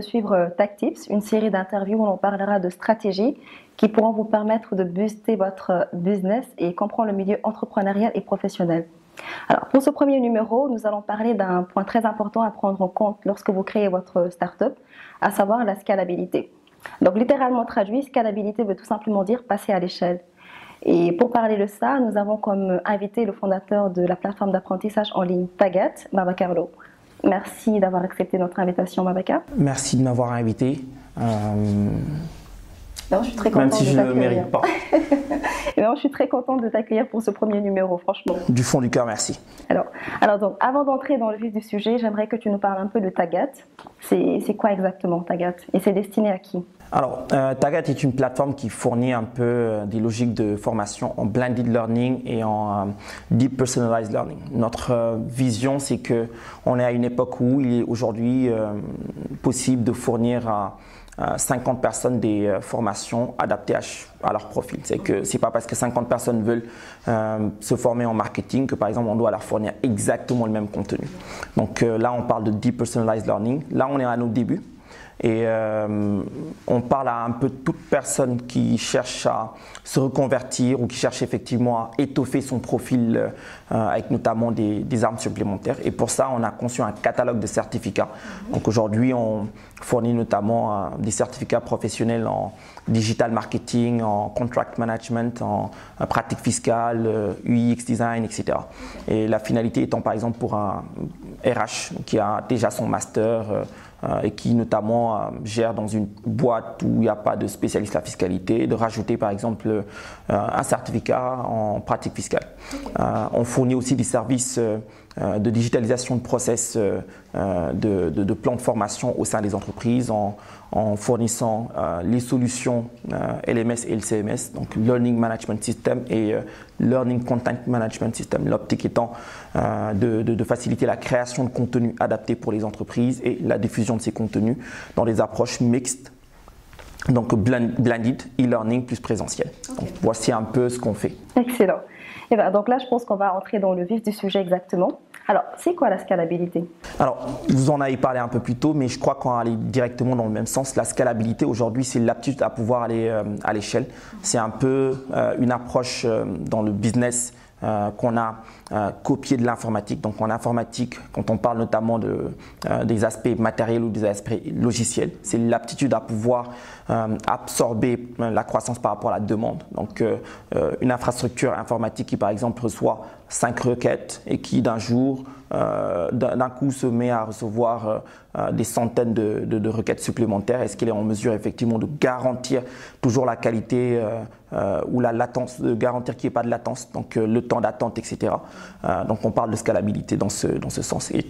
suivre Tech Tips, une série d'interviews où l'on parlera de stratégies qui pourront vous permettre de booster votre business et comprendre le milieu entrepreneurial et professionnel. Alors, pour ce premier numéro, nous allons parler d'un point très important à prendre en compte lorsque vous créez votre startup, à savoir la scalabilité. Donc, littéralement traduit, scalabilité veut tout simplement dire passer à l'échelle. Et pour parler de ça, nous avons comme invité le fondateur de la plateforme d'apprentissage en ligne Tagat, Babacar Lo. Merci d'avoir accepté notre invitation, Babacar. Merci de m'avoir invité. Non, je suis très contente même si je ne le mérite pas. Non, je suis très contente de t'accueillir pour ce premier numéro, franchement. Du fond du cœur, merci. Alors donc, avant d'entrer dans le vif du sujet, j'aimerais que tu nous parles un peu de Tagat. C'est quoi exactement Tagat et c'est destiné à qui? Alors, Tagat est une plateforme qui fournit un peu des logiques de formation en blended learning et en deep personalized learning. Notre vision, c'est qu'on est à une époque où il est aujourd'hui possible de fournir à 50 personnes des formations adaptées à leur profil. C'est que c'est pas parce que 50 personnes veulent se former en marketing que par exemple on doit leur fournir exactement le même contenu. Donc là on parle de deep personalized learning. Là on est à nos débuts. Et on parle à un peu toute personne qui cherche à se reconvertir ou qui cherche effectivement à étoffer son profil avec notamment des armes supplémentaires. Et pour ça, on a conçu un catalogue de certificats. Donc aujourd'hui, on fournit notamment des certificats professionnels en digital marketing, en contract management, en pratique fiscale, UX design, etc. Et la finalité étant par exemple pour un RH qui a déjà son master et qui notamment gère dans une boîte où il n'y a pas de spécialiste à la fiscalité, de rajouter par exemple un certificat en pratique fiscale. On fournit aussi des services de digitalisation de process, de plans de formation au sein des entreprises en fournissant les solutions LMS et LCMS, donc Learning Management System et Learning Content Management System. L'optique étant de faciliter la création de contenus adaptés pour les entreprises et la diffusion de ces contenus dans des approches mixtes, donc blended, e-learning plus présentiel. Okay. Donc, voici un peu ce qu'on fait. Excellent. Et bien, donc là, je pense qu'on va entrer dans le vif du sujet exactement. Alors, c'est quoi la scalabilité? Alors, vous en avez parlé un peu plus tôt, mais je crois qu'on va aller directement dans le même sens. La scalabilité, aujourd'hui, c'est l'aptitude à pouvoir aller à l'échelle. C'est un peu une approche dans le business qu'on a copié de l'informatique. Donc en informatique, quand on parle notamment des aspects matériels ou des aspects logiciels, c'est l'aptitude à pouvoir absorber la croissance par rapport à la demande. Donc une infrastructure informatique qui par exemple reçoit 5 requêtes et qui d'un jour, d'un coup se met à recevoir des centaines de requêtes supplémentaires. Est-ce qu'elle est en mesure effectivement de garantir toujours la qualité ou la latence, de garantir qu'il n'y ait pas de latence, donc le temps d'attente, etc. Donc on parle de scalabilité dans ce sens. Et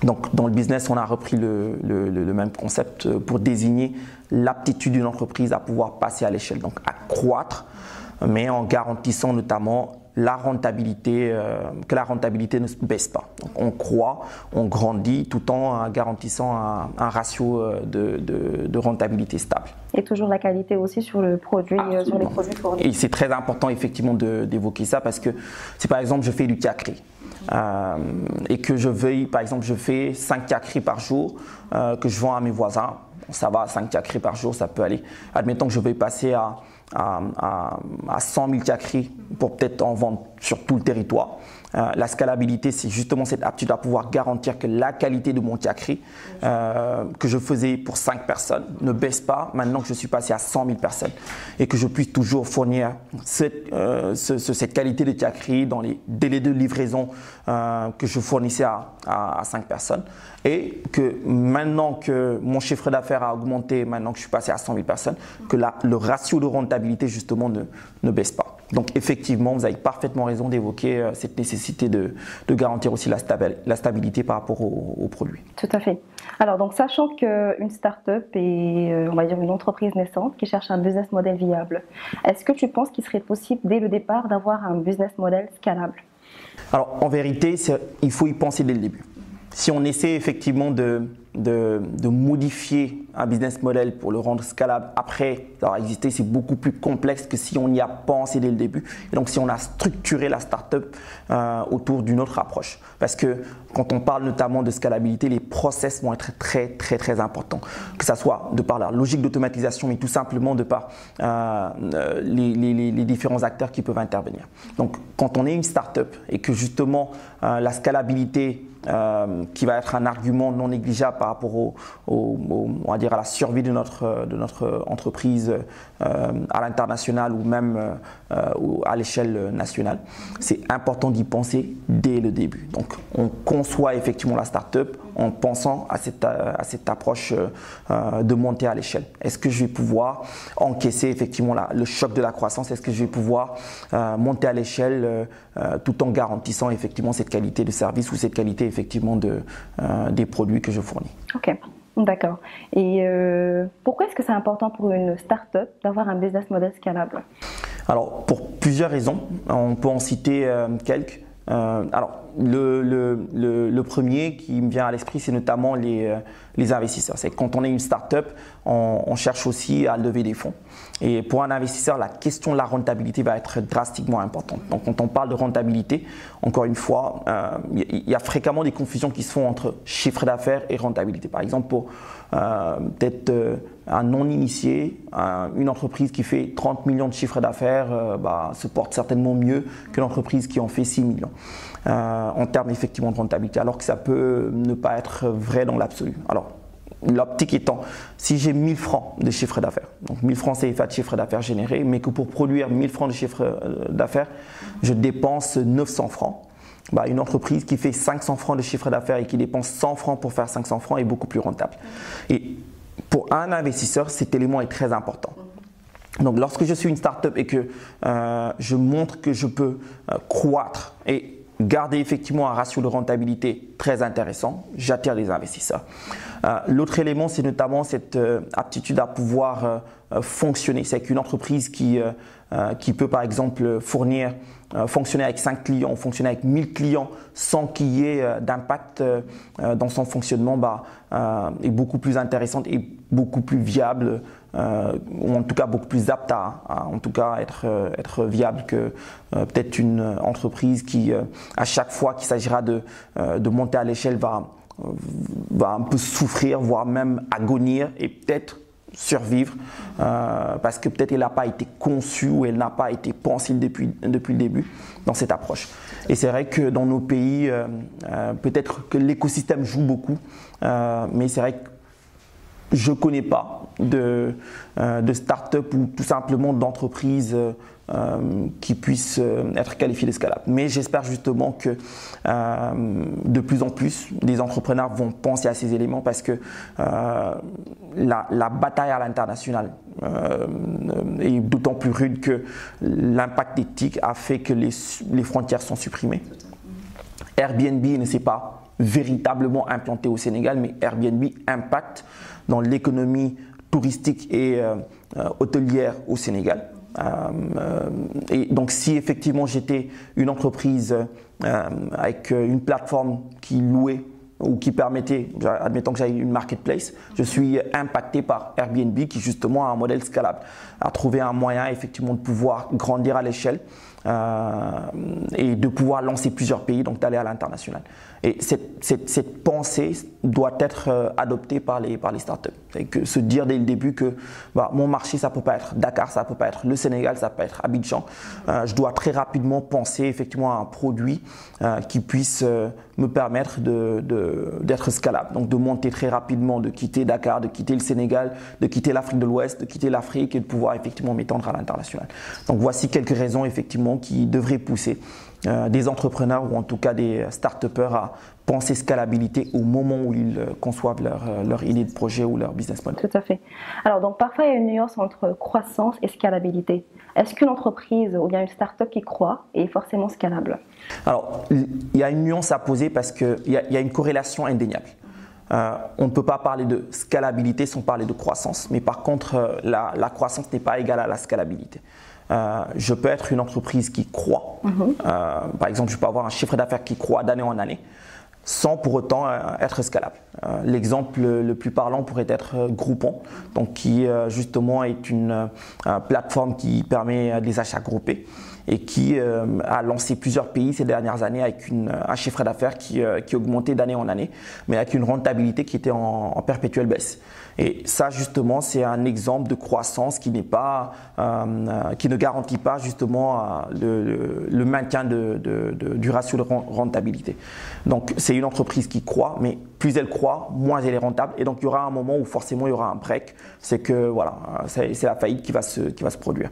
donc dans le business, on a repris le même concept pour désigner l'aptitude d'une entreprise à pouvoir passer à l'échelle, donc à croître, mais en garantissant notamment la rentabilité, que la rentabilité ne se baisse pas. Donc on croît, on grandit tout en garantissant un ratio de rentabilité stable. Et toujours la qualité aussi sur le produit, sur les produits fournis. Et c'est très important effectivement d'évoquer ça parce que si par exemple je fais du Tiakri et que je veuille, par exemple je fais 5 Tiakri par jour que je vends à mes voisins, ça va, 5 Tiakri par jour, ça peut aller. Admettons que je vais passer à 100 000 Tiakri pour peut-être en vendre sur tout le territoire. La scalabilité, c'est justement cette aptitude à pouvoir garantir que la qualité de mon Tiakri que je faisais pour 5 personnes ne baisse pas maintenant que je suis passé à 100 000 personnes et que je puisse toujours fournir cette qualité de Tiakri dans les délais de livraison que je fournissais à 5 personnes et que maintenant que mon chiffre d'affaires a augmenté, maintenant que je suis passé à 100 000 personnes, que le ratio de rentabilité justement ne baisse pas. Donc effectivement, vous avez parfaitement raison d'évoquer cette nécessité de garantir aussi la stabilité par rapport au produit. Tout à fait. Alors donc sachant qu'une start-up est, on va dire, une entreprise naissante qui cherche un business model viable, est-ce que tu penses qu'il serait possible dès le départ d'avoir un business model scalable? Alors en vérité, il faut y penser dès le début. Si on essaie effectivement de modifier un business model pour le rendre scalable après avoir existé, c'est beaucoup plus complexe que si on y a pensé dès le début. Et donc si on a structuré la startup autour d'une autre approche. Parce que quand on parle notamment de scalabilité, les process vont être très importants. Que ce soit de par la logique d'automatisation, mais tout simplement de par les différents acteurs qui peuvent intervenir. Donc quand on est une startup et que justement la scalabilité qui va être un argument non négligeable par rapport on va dire à la survie de notre entreprise à l'international ou même à l'échelle nationale. C'est important d'y penser dès le début. Donc on conçoit effectivement la start-up en pensant à cette approche de monter à l'échelle. Est-ce que je vais pouvoir encaisser effectivement le choc de la croissance? Est-ce que je vais pouvoir monter à l'échelle tout en garantissant effectivement cette qualité de service ou cette qualité effectivement des produits que je fournis? Ok, d'accord. Et pourquoi est-ce que c'est important pour une start-up d'avoir un business model scalable? Alors, pour plusieurs raisons. On peut en citer quelques. Alors, le premier qui me vient à l'esprit, c'est notamment les investisseurs. C'est que quand on est une start-up, on cherche aussi à lever des fonds. Et pour un investisseur, la question de la rentabilité va être drastiquement importante. Donc, quand on parle de rentabilité, encore une fois, il y a fréquemment des confusions qui se font entre chiffre d'affaires et rentabilité. Par exemple, pour peut-être un non-initié, une entreprise qui fait 30 millions de chiffre d'affaires se porte certainement mieux qu'une entreprise qui en fait 6 millions. En termes effectivement de rentabilité, alors que ça peut ne pas être vrai dans l'absolu. Alors, l'optique étant, si j'ai 1000 francs de chiffre d'affaires, donc 1000 francs CFA de chiffre d'affaires généré, mais que pour produire 1000 francs de chiffre d'affaires, je dépense 900 francs, une entreprise qui fait 500 francs de chiffre d'affaires et qui dépense 100 francs pour faire 500 francs est beaucoup plus rentable. Et pour un investisseur, cet élément est très important. Donc, lorsque je suis une start-up et que je montre que je peux croître et garder effectivement un ratio de rentabilité très intéressant, j'attire des investisseurs. L'autre élément, c'est notamment cette aptitude à pouvoir fonctionner. C'est qu'une entreprise qui peut par exemple fonctionner avec 5 clients ou fonctionner avec 1000 clients sans qu'il y ait d'impact dans son fonctionnement est beaucoup plus intéressante et beaucoup plus viable ou en tout cas beaucoup plus apte à en tout cas être viable que peut-être une entreprise qui à chaque fois qu'il s'agira de monter à l'échelle va un peu souffrir, voire même agonir et peut-être survivre parce que peut-être elle n'a pas été conçue ou elle n'a pas été pensée depuis le début dans cette approche. Et c'est vrai que dans nos pays, peut-être que l'écosystème joue beaucoup, mais c'est vrai que je ne connais pas de start-up ou tout simplement d'entreprise qui puissent être qualifiées de scalable. Mais j'espère justement que de plus en plus, les entrepreneurs vont penser à ces éléments parce que la bataille à l'international est d'autant plus rude que l'impact éthique a fait que les frontières sont supprimées. Airbnb ne s'est pas véritablement implanté au Sénégal, mais Airbnb impacte dans l'économie touristique et hôtelière au Sénégal. Et donc si effectivement j'étais une entreprise avec une plateforme qui louait ou qui permettait, admettons que j'aille une marketplace, je suis impacté par Airbnb qui justement a un modèle scalable, a trouvé un moyen effectivement de pouvoir grandir à l'échelle et de pouvoir lancer plusieurs pays, donc d'aller à l'international. Et cette pensée doit être adoptée par les startups. Et que se dire dès le début que mon marché, ça ne peut pas être Dakar, ça ne peut pas être le Sénégal, ça peut être Abidjan. Je dois très rapidement penser effectivement à un produit qui puisse me permettre d'être scalable. Donc de monter très rapidement, de quitter Dakar, de quitter le Sénégal, de quitter l'Afrique de l'Ouest, de quitter l'Afrique et de pouvoir effectivement m'étendre à l'international. Donc voici quelques raisons effectivement qui devraient pousser des entrepreneurs ou en tout cas des start-upers à penser scalabilité au moment où ils conçoivent leur idée de projet ou leur business model. Tout à fait. Alors donc parfois il y a une nuance entre croissance et scalabilité. Est-ce qu'une entreprise ou bien une start-up qui croît est forcément scalable? Alors il y a une nuance à poser parce qu'il y a une corrélation indéniable. On ne peut pas parler de scalabilité sans parler de croissance, mais par contre la croissance n'est pas égale à la scalabilité. Je peux être une entreprise qui croît, par exemple je peux avoir un chiffre d'affaires qui croît d'année en année. sans pour autant être scalable. L'exemple le plus parlant pourrait être Groupon, donc qui justement est une plateforme qui permet des achats groupés et qui a lancé plusieurs pays ces dernières années avec un chiffre d'affaires qui augmentait d'année en année, mais avec une rentabilité qui était en perpétuelle baisse. Et ça, justement, c'est un exemple de croissance qui ne garantit pas justement le maintien du ratio de rentabilité. Donc, c'est une entreprise qui croît, mais plus elle croît, moins elle est rentable. Et donc, il y aura un moment où forcément il y aura un break. C'est que voilà, c'est la faillite qui va se produire.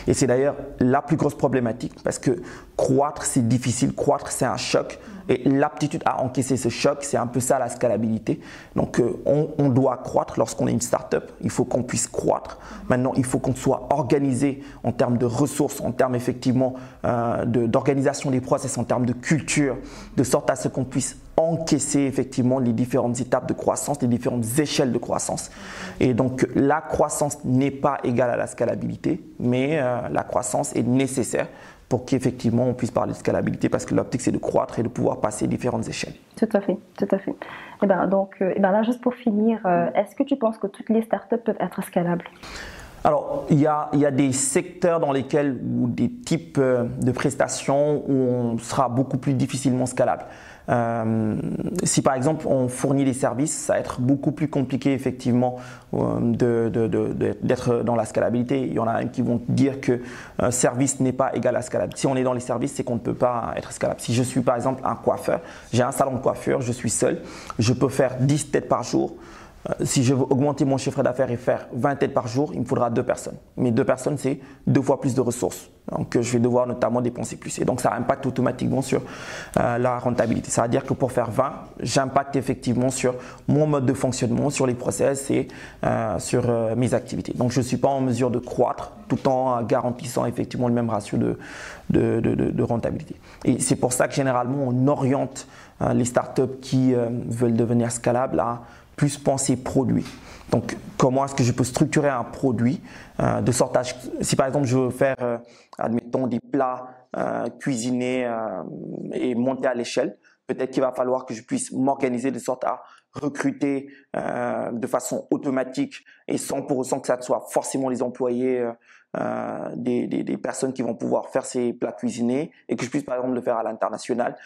Et c'est d'ailleurs la plus grosse problématique parce que croître, c'est difficile. Croître, c'est un choc. Et l'aptitude à encaisser ce choc, c'est un peu ça la scalabilité. Donc, on doit croître lorsqu'on est une start-up. Il faut qu'on puisse croître. Maintenant, il faut qu'on soit organisé en termes de ressources, en termes effectivement d'organisation des process, en termes de culture, de sorte à ce qu'on puisse encaisser effectivement les différentes étapes de croissance, les différentes échelles de croissance. Et donc, la croissance n'est pas égale à la scalabilité, mais la croissance est nécessaire pour qu'effectivement on puisse parler de scalabilité parce que l'optique c'est de croître et de pouvoir passer différentes échelles. Tout à fait, tout à fait. Et là, juste pour finir, est-ce que tu penses que toutes les startups peuvent être scalables? Alors, il y a des secteurs dans lesquels ou des types de prestations où on sera beaucoup plus difficilement scalable. Si par exemple on fournit des services, ça va être beaucoup plus compliqué effectivement d'être dans la scalabilité. Il y en a qui vont dire que service n'est pas égal à scalable. Si on est dans les services, c'est qu'on ne peut pas être scalable. Si je suis par exemple un coiffeur, j'ai un salon de coiffure, je suis seul, je peux faire 10 têtes par jour. Si je veux augmenter mon chiffre d'affaires et faire 20 têtes par jour, il me faudra 2 personnes. Mais 2 personnes, c'est 2 fois plus de ressources. Donc, je vais devoir notamment dépenser plus. Et donc, ça impacte automatiquement sur la rentabilité. Ça veut dire que pour faire 20, j'impacte effectivement sur mon mode de fonctionnement, sur les process et sur mes activités. Donc, je ne suis pas en mesure de croître tout en garantissant effectivement le même ratio de rentabilité. Et c'est pour ça que généralement, on oriente les startups qui veulent devenir scalables à plus penser produit. Donc, comment est-ce que je peux structurer un produit de sorte à… Si par exemple, je veux faire, admettons, des plats cuisinés et monter à l'échelle, peut-être qu'il va falloir que je puisse m'organiser de sorte à recruter de façon automatique et sans pour autant que ça soit forcément les employés des personnes qui vont pouvoir faire ces plats cuisinés et que je puisse par exemple le faire à l'international.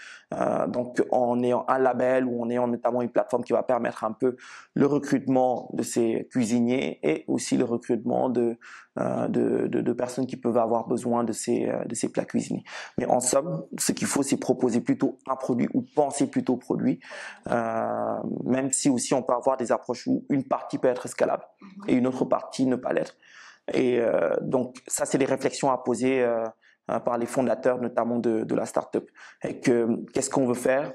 Donc en ayant un label ou en ayant notamment une plateforme qui va permettre un peu le recrutement de ces cuisiniers et aussi le recrutement de personnes qui peuvent avoir besoin de ces plats cuisinés. Mais en somme, ce qu'il faut, c'est proposer plutôt un produit ou penser plutôt produit, même si aussi on peut avoir des approches où une partie peut être scalable et une autre partie ne pas l'être. Et donc ça, c'est des réflexions à poser par les fondateurs, notamment de la startup. Qu'est-ce qu'on veut faire,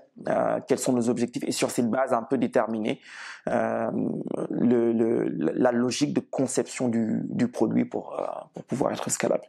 quels sont nos objectifs, et sur cette base un peu déterminer la logique de conception du produit pour pouvoir être scalable.